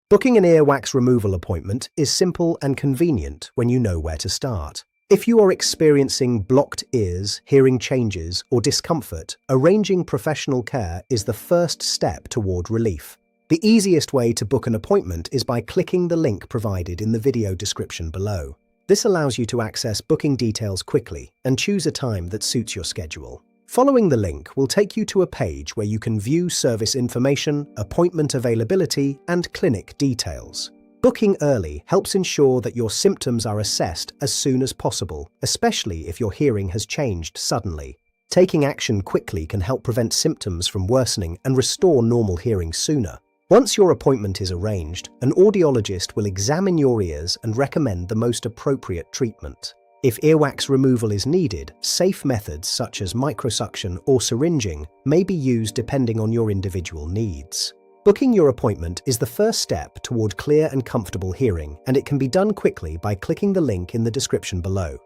Booking an earwax removal appointment is simple and convenient when you know where to start. If you are experiencing blocked ears, hearing changes, or discomfort, arranging professional care is the first step toward relief. The easiest way to book an appointment is by clicking the link provided in the video description below. This allows you to access booking details quickly and choose a time that suits your schedule. Following the link will take you to a page where you can view service information, appointment availability, and clinic details. Booking early helps ensure that your symptoms are assessed as soon as possible, especially if your hearing has changed suddenly. Taking action quickly can help prevent symptoms from worsening and restore normal hearing sooner. Once your appointment is arranged, an audiologist will examine your ears and recommend the most appropriate treatment. If earwax removal is needed, safe methods such as microsuction or syringing may be used depending on your individual needs. Booking your appointment is the first step toward clear and comfortable hearing, and it can be done quickly by clicking the link in the description below.